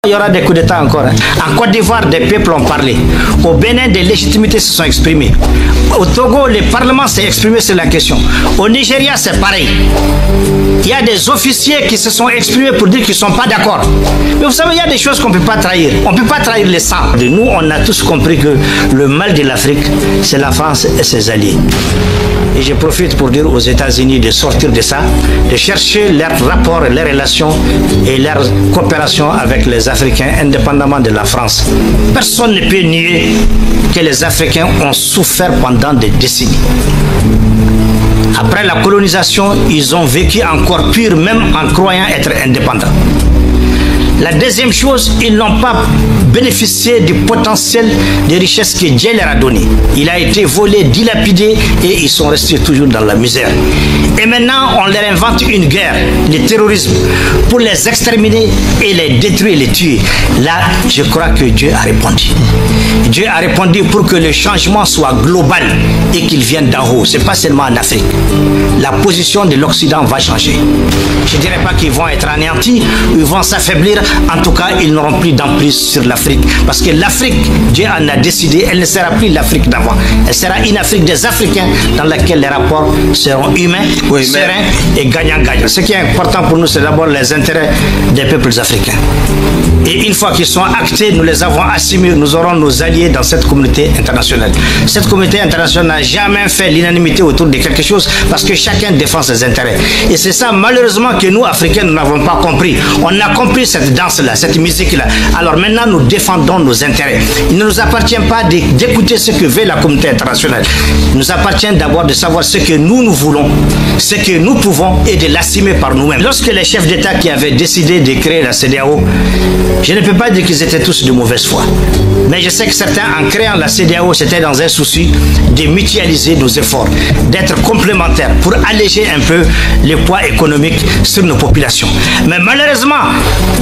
Il y aura des coups d'État encore. En Côte d'Ivoire, des peuples ont parlé. Au Bénin, des légitimités se sont exprimées. Au Togo, le Parlement s'est exprimé sur la question. Au Nigeria, c'est pareil. Il y a des officiers qui se sont exprimés pour dire qu'ils ne sont pas d'accord. Mais vous savez, il y a des choses qu'on ne peut pas trahir. On ne peut pas trahir les sangs. Nous, on a tous compris que le mal de l'Afrique, c'est la France et ses alliés. Et je profite pour dire aux États-Unis de sortir de ça, de chercher leurs rapports, leurs relations et leur coopération avec les Africains, indépendamment de la France. Personne ne peut nier que les Africains ont souffert pendant des décennies. Après la colonisation, ils ont vécu encore pire, même en croyant être indépendants. La deuxième chose, ils n'ont pas bénéficié du potentiel de richesse que Dieu leur a donné. Il a été volé, dilapidé et ils sont restés toujours dans la misère. Et maintenant, on leur invente une guerre, le terrorisme, pour les exterminer et les détruire, les tuer. Là, je crois que Dieu a répondu. Dieu a répondu pour que le changement soit global et qu'il vienne d'en haut. Ce n'est pas seulement en Afrique. La position de l'Occident va changer. Je ne dirais pas qu'ils vont être anéantis ou ils vont s'affaiblir. En tout cas, ils n'auront plus d'emprise sur l'Afrique. Parce que l'Afrique, Dieu en a décidé, elle ne sera plus l'Afrique d'avant. Elle sera une Afrique des Africains dans laquelle les rapports seront humains, sereins et gagnants-gagnants. Ce qui est important pour nous, c'est d'abord les intérêts des peuples africains. Et une fois qu'ils sont actés, nous les avons assumés, nous aurons nos alliés dans cette communauté internationale. Cette communauté internationale n'a jamais fait l'unanimité autour de quelque chose parce que chacun défend ses intérêts. Et c'est ça, malheureusement, que nous, Africains, nous n'avons pas compris. On a compris cette danse-là, cette musique-là. Alors maintenant, nous défendons nos intérêts. Il ne nous appartient pas d'écouter ce que veut la communauté internationale. Il nous appartient d'abord de savoir ce que nous voulons, ce que nous pouvons et de l'assumer par nous-mêmes. Lorsque les chefs d'État qui avaient décidé de créer la CEDEAO, je ne peux pas dire qu'ils étaient tous de mauvaise foi. Mais je sais que certains, en créant la CEDEAO, c'était dans un souci de mutualiser nos efforts, d'être complémentaires pour alléger un peu le poids économique sur nos populations. Mais malheureusement,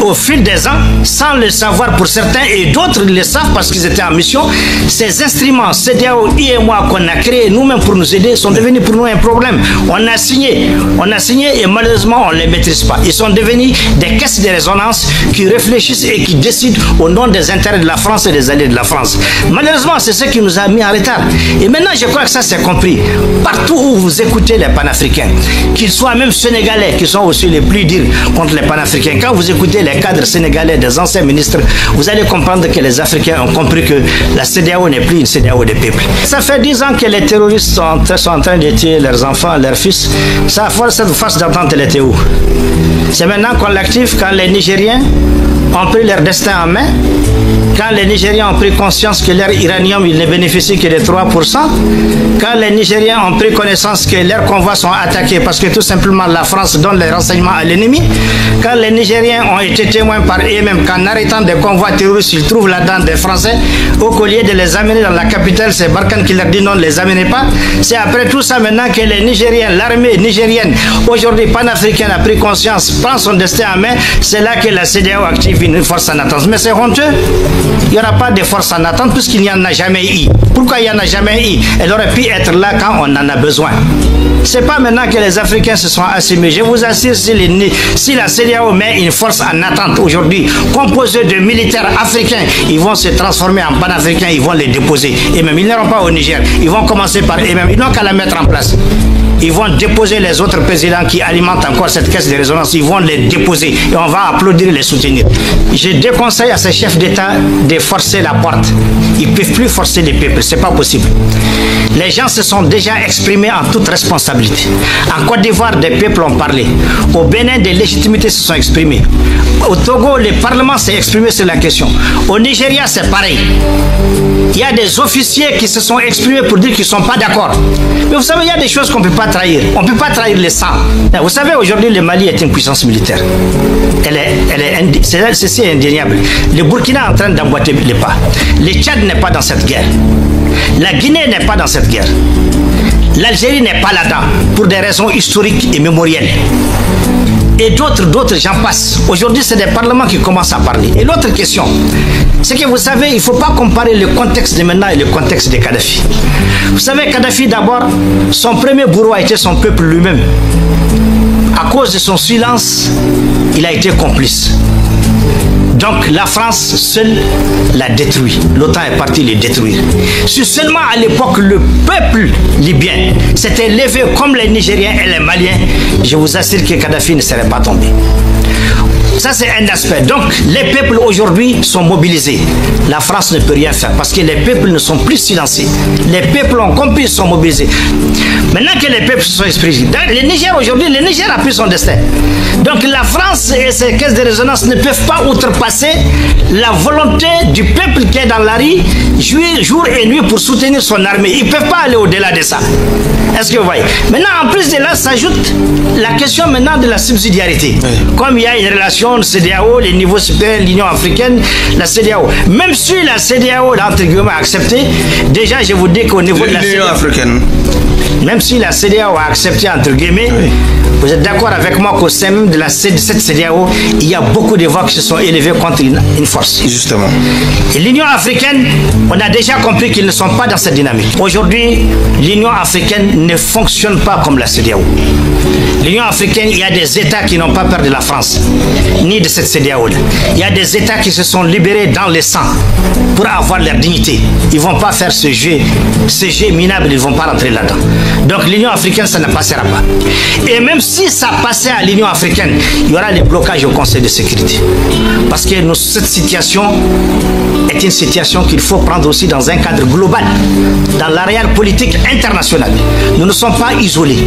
au fil des ans, sans le savoir pour certains et d'autres le savent parce qu'ils étaient en mission, ces instruments CEDEAO, UEMOA qu'on a créés nous-mêmes pour nous aider sont devenus pour nous un problème. On a signé et malheureusement on ne les maîtrise pas. Ils sont devenus des caisses de résonance qui réfléchissent et qui décident au nom des intérêts de la France et des alliés de la France. Malheureusement, c'est ce qui nous a mis en retard. Et maintenant, je crois que ça c'est compris. Partout où vous écoutez les panafricains, qu'ils soient même sénégalais, qui sont aussi les plus durs contre les panafricains, quand vous écoutez les cadres sénégalais, des anciens ministres, vous allez comprendre que les Africains ont compris que la CEDEAO n'est plus une CEDEAO des peuples. Ça fait 10 ans que les terroristes sont en train de tuer leurs enfants, leurs fils. Ça, cette force d'entente, elle était où? C'est maintenant qu'on l'active quand les Nigériens ont pris leur destin en main, quand les Nigériens ont pris conscience que leur uranium il ne bénéficie que de 3%, quand les Nigériens ont pris connaissance que leurs convois sont attaqués parce que tout simplement la France donne les renseignements à l'ennemi, quand les Nigériens ont été témoins par eux-mêmes qu'en arrêtant des convois terroristes, ils trouvent là-dedans des Français, au lieu de les amener dans la capitale, c'est Barkhane qui leur dit non, ne les amenez pas. C'est après tout ça maintenant que les Nigériens, l'armée nigérienne, aujourd'hui panafricaine a pris conscience, prend son destin en main, c'est là que la CEDEAO active une force en attente. Mais c'est honteux. Il n'y aura pas de force en attente puisqu'il n'y en a jamais eu. Pourquoi il n'y en a jamais eu? Elle aurait pu être là quand on en a besoin. Ce n'est pas maintenant que les Africains se sont assumés. Je vous assure, si la CEDEAO met une force en attente aujourd'hui, composée de militaires africains, ils vont se transformer en panafricains, ils vont les déposer. Et même, ils n'iront pas au Niger. Ils vont commencer par eux-mêmes. Ils n'ont qu'à la mettre en place. Ils vont déposer les autres présidents qui alimentent encore cette caisse de résonance. Ils vont les déposer et on va applaudir et les soutenir. Je déconseille à ces chefs d'État de forcer la porte. Ils ne peuvent plus forcer les peuples. Ce n'est pas possible. Les gens se sont déjà exprimés en toute responsabilité. En Côte d'Ivoire, des peuples ont parlé. Au Bénin, des légitimités se sont exprimées. Au Togo, le Parlement s'est exprimé sur la question. Au Nigeria, c'est pareil. Il y a des officiers qui se sont exprimés pour dire qu'ils ne sont pas d'accord. Mais vous savez, il y a des choses qu'on ne peut pas trahir. On ne peut pas trahir les sangs. Vous savez, aujourd'hui, le Mali est une puissance militaire. C'est indéniable. Le Burkina est en train d'emboîter les pas. Le Tchad n'est pas dans cette guerre. La Guinée n'est pas dans cette guerre. L'Algérie n'est pas là-dedans pour des raisons historiques et mémorielles. Et d'autres, j'en passe. Aujourd'hui, c'est des parlements qui commencent à parler. Et l'autre question, c'est que vous savez, il ne faut pas comparer le contexte de maintenant et le contexte de Kadhafi. Vous savez, Kadhafi, d'abord, son premier bourreau a été son peuple lui-même. À cause de son silence, il a été complice. Donc la France seule l'a détruit. L'OTAN est parti les détruire. Si seulement à l'époque le peuple libyen s'était levé comme les Nigériens et les Maliens, je vous assure que Kadhafi ne serait pas tombé. Ça, c'est un aspect. Donc, les peuples aujourd'hui sont mobilisés. La France ne peut rien faire parce que les peuples ne sont plus silencieux. Les peuples ont compris, ils sont mobilisés. Maintenant que les peuples se sont exprimés, le Niger aujourd'hui, le Niger a pris son destin. Donc, la France et ses caisses de résonance ne peuvent pas outrepasser la volonté du peuple qui est dans la rue, jour et nuit pour soutenir son armée. Ils ne peuvent pas aller au-delà de ça. Est-ce que vous voyez? Maintenant, en plus de là, s'ajoute la question maintenant de la subsidiarité. Oui. Comme il y a une relation de CEDEAO, les niveaux supérieurs, l'Union africaine, la CEDEAO. Même si la CEDEAO, entre guillemets, a accepté, déjà, je vous dis qu'au niveau de la l'Union africaine, même si la CEDEAO a accepté, entre guillemets, oui. Vous êtes d'accord avec moi qu'au sein même de cette CEDEAO, il y a beaucoup de voix qui se sont élevées contre une force. Justement. Et l'Union africaine, on a déjà compris qu'ils ne sont pas dans cette dynamique. Aujourd'hui, l'Union africaine ne fonctionne pas comme la CEDEAO. L'Union africaine, il y a des États qui n'ont pas peur de la France, ni de cette CEDEAO. Il y a des États qui se sont libérés dans le sang pour avoir leur dignité. Ils ne vont pas faire ce jeu minable, ils ne vont pas rentrer là-dedans. Donc l'Union africaine, ça ne passera pas. Et même si ça passait à l'Union africaine, il y aura des blocages au Conseil de sécurité. Parce que cette situation est une situation qu'il faut prendre aussi dans un cadre global, dans la réelle politique internationale. Nous ne sommes pas isolés.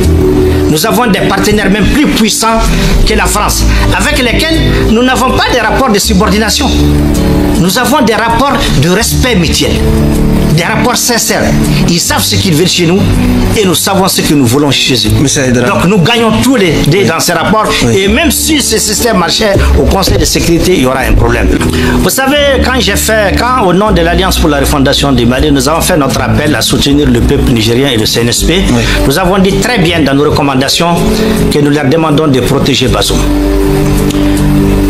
Nous avons des partenaires même plus puissants que la France, avec lesquels nous n'avons pas de rapports de subordination. Nous avons des rapports de respect mutuel, des rapports sincères. Ils savent ce qu'ils veulent chez nous et nous savons ce que nous voulons chez eux. Donc nous gagnons tous les deux dans ces rapports. Oui. Et même si ce système marchait au Conseil de sécurité, il y aura un problème. Vous savez, quand au nom de l'Alliance pour la refondation du Mali, nous avons fait notre appel à soutenir le peuple nigérien et le CNSP, oui. Nous avons dit très bien dans nos recommandations que nous leur demandons de protéger Bazoum,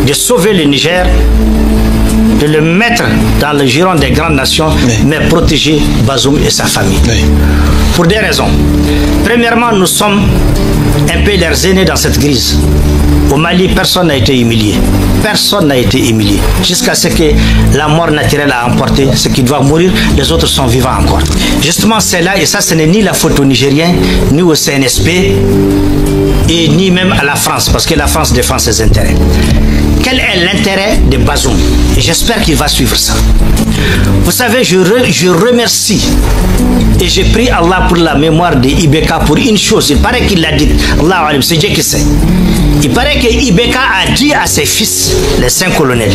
de sauver le Niger, de le mettre dans le giron des grandes nations, oui. Mais protéger Bazoum et sa famille. Oui. Pour des raisons. Premièrement, nous sommes un peu leurs aînés dans cette crise. Au Mali, personne n'a été humilié. Personne n'a été humilié. Jusqu'à ce que la mort naturelle a emporté ceux qui doivent mourir, les autres sont vivants encore. Justement, c'est là, et ça, ce n'est ni la faute aux Nigériens, ni au CNSP, et ni même à la France, parce que la France défend ses intérêts. Quel est l'intérêt de Bazoum? Et j'espère qu'il va suivre ça. Vous savez, je remercie et je prie Allah pour la mémoire de Ibeka pour une chose. Il paraît qu'il l'a dit. Allah, c'est Dieu qui sait. Il paraît que Ibeka a dit à ses fils, les 5 colonels,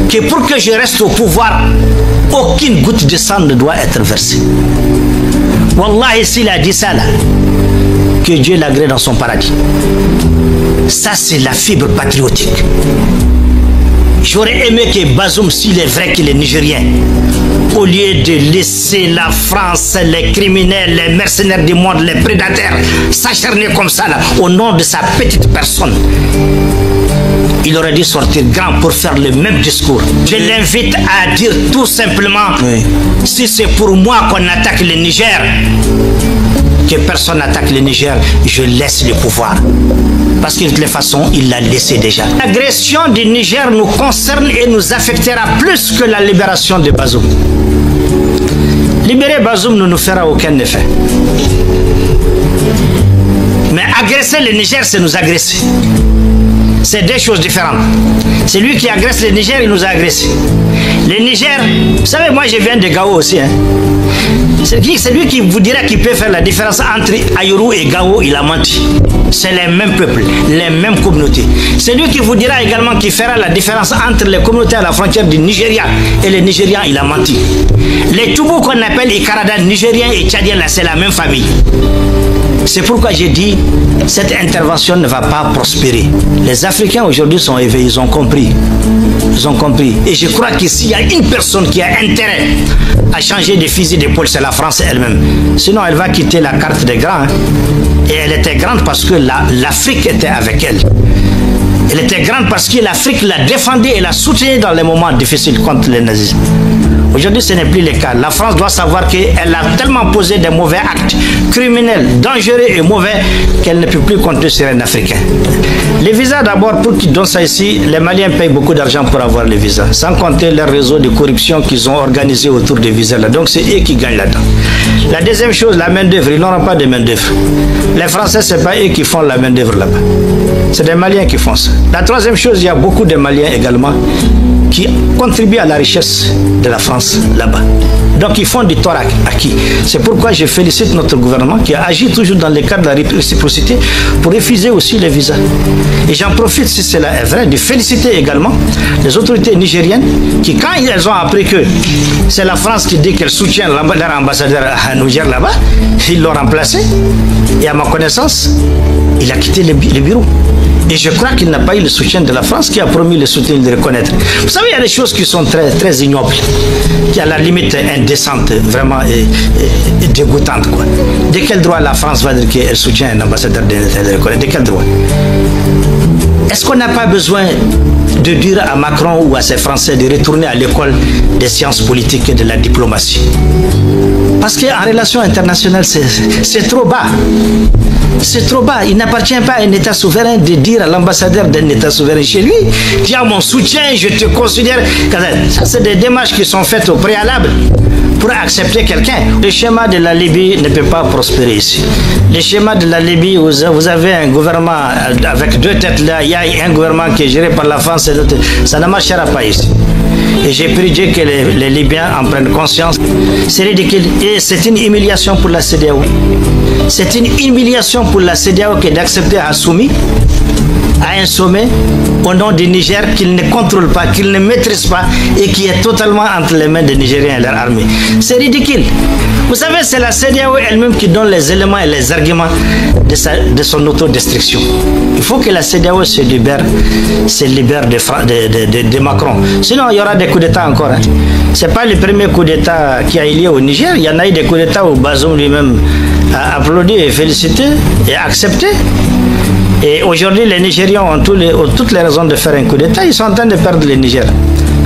que pour que je reste au pouvoir, aucune goutte de sang ne doit être versée. Wallahi, s'il a dit ça là, que Dieu l'agrée dans son paradis. Ça, c'est la fibre patriotique. J'aurais aimé que Bazoum, s'il est vrai qu'il est nigérien, au lieu de laisser la France, les criminels, les mercenaires du monde, les prédateurs, s'acharner comme ça là, au nom de sa petite personne, il aurait dû sortir grand pour faire le même discours. Je l'invite à dire tout simplement, oui. Si c'est pour moi qu'on attaque le Niger, que personne n'attaque le Niger, je laisse le pouvoir. Parce que de toute façon, il l'a laissé déjà. L'agression du Niger nous concerne et nous affectera plus que la libération de Bazoum. Libérer Bazoum ne nous fera aucun effet. Mais agresser le Niger, c'est nous agresser. C'est deux choses différentes. C'est lui qui agresse le Niger, il nous a agressés. Le Niger, vous savez, moi je viens de Gao aussi. Hein. C'est lui qui vous dira qu'il peut faire la différence entre Ayuru et Gao, il a menti. C'est les mêmes peuples, les mêmes communautés. C'est lui qui vous dira également qu'il fera la différence entre les communautés à la frontière du Nigeria et les Nigérians, il a menti. Les Toubou qu'on appelle Ikarada, Nigériens et Tchadiens, là, c'est la même famille. C'est pourquoi j'ai dit, cette intervention ne va pas prospérer. Les Africains aujourd'hui sont éveillés, ils ont compris. Ils ont compris. Et je crois que s'il y a une personne qui a intérêt à changer de fusil d'épaule, c'est la France elle-même. Sinon, elle va quitter la carte des grands. Hein. Et elle était grande parce que l'Afrique était avec elle. Elle était grande parce que l'Afrique l'a défendue et l'a soutenue dans les moments difficiles contre les nazis. Aujourd'hui, ce n'est plus le cas. La France doit savoir qu'elle a tellement posé des mauvais actes criminels, dangereux et mauvais qu'elle ne peut plus compter sur un Africain. Les visas, d'abord, pour qu'ils donnent ça ici, les Maliens payent beaucoup d'argent pour avoir les visas, sans compter leur réseau de corruption qu'ils ont organisé autour des visas là. Donc, c'est eux qui gagnent là-dedans. La deuxième chose, la main-d'œuvre. Ils n'auront pas de main-d'œuvre. Les Français, ce n'est pas eux qui font la main-d'œuvre là-bas. C'est des Maliens qui font ça. La troisième chose, il y a beaucoup de Maliens également qui contribuent à la richesse de la France là-bas. Donc ils font du tort à qui? C'est pourquoi je félicite notre gouvernement qui a agi toujours dans le cadre de la réciprocité pour refuser aussi les visas. Et j'en profite, si cela est vrai, de féliciter également les autorités nigériennes qui, quand elles ont appris que c'est la France qui dit qu'elle soutient leur ambassadeur à Niger là-bas, ils l'ont remplacé. Et à ma connaissance, il a quitté le bureau. Et je crois qu'il n'a pas eu le soutien de la France qui a promis le soutien de le reconnaître. Vous savez, il y a des choses qui sont très, très ignobles, qui à la limite indécentes, vraiment dégoûtantes, quoi. De quel droit la France va dire qu'elle soutient un ambassadeur de le reconnaître? De quel droit? Est-ce qu'on n'a pas besoin de dire à Macron ou à ces Français de retourner à l'école des sciences politiques et de la diplomatie? Parce qu'en relation internationale, c'est trop bas. C'est trop bas. Il n'appartient pas à un État souverain de dire à l'ambassadeur d'un État souverain chez lui: tu as mon soutien, je te considère. Ça, c'est des démarches qui sont faites au préalable pour accepter quelqu'un. Le schéma de la Libye ne peut pas prospérer ici. Le schéma de la Libye, vous avez un gouvernement avec deux têtes là, il y a un gouvernement qui est géré par la France, ça ne marchera pas ici. Et j'ai prié que les Libyens en prennent conscience. C'est ridicule et c'est une humiliation pour la CEDEAO. C'est une humiliation pour la CEDEAO que d'accepter Assoumi à un sommet au nom du Niger qu'il ne contrôle pas, qu'il ne maîtrise pas et qui est totalement entre les mains des Nigériens et leur armée. C'est ridicule. Vous savez, c'est la CEDEAO elle-même qui donne les éléments et les arguments de son autodestruction. Il faut que la CEDEAO se libère de Macron. Sinon, il y aura des coups d'État encore. Hein. Ce n'est pas le premier coup d'État qui a eu lieu au Niger. Il y en a eu des coups d'État où Bazoum lui-même a applaudi et félicité et accepté. Et aujourd'hui, les Nigérians ont toutes les raisons de faire un coup d'État. Ils sont en train de perdre le Niger.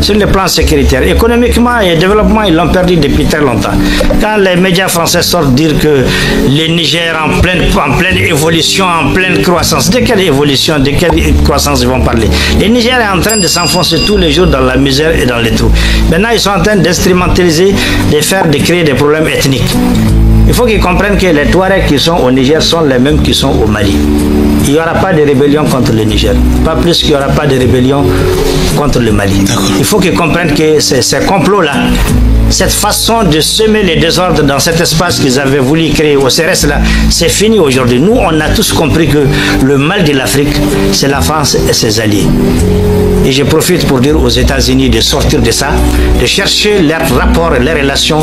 Sur le plan sécuritaire, économiquement et développement, ils l'ont perdu depuis très longtemps. Quand les médias français sortent dire que le Niger en pleine évolution, en pleine croissance, de quelle évolution, de quelle croissance ils vont parler? Le Niger est en train de s'enfoncer tous les jours dans la misère et dans les trous. Maintenant, ils sont en train d'instrumentaliser, de créer des problèmes ethniques. Il faut qu'ils comprennent que les Touaregs qui sont au Niger sont les mêmes qui sont au Mali. Il n'y aura pas de rébellion contre le Niger. Pas plus qu'il n'y aura pas de rébellion contre le Mali. Il faut qu'ils comprennent que ces complots-là, cette façon de semer les désordres dans cet espace qu'ils avaient voulu créer au CRS là, c'est fini aujourd'hui. Nous, on a tous compris que le mal de l'Afrique, c'est la France et ses alliés. Et je profite pour dire aux États-Unis de sortir de ça, de chercher leurs rapports, leurs relations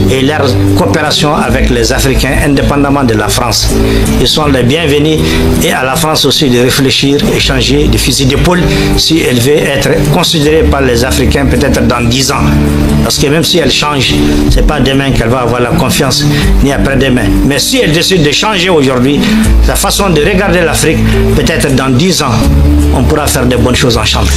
et leur coopération avec les Africains, indépendamment de la France. Ils sont les bienvenus et à la France aussi de réfléchir, échanger de fusil d'épaule si elle veut être considérée par les Africains peut-être dans 10 ans. Parce que même si elle change, ce n'est pas demain qu'elle va avoir la confiance, ni après-demain. Mais si elle décide de changer aujourd'hui, sa façon de regarder l'Afrique, peut-être dans 10 ans, on pourra faire de bonnes choses ensemble.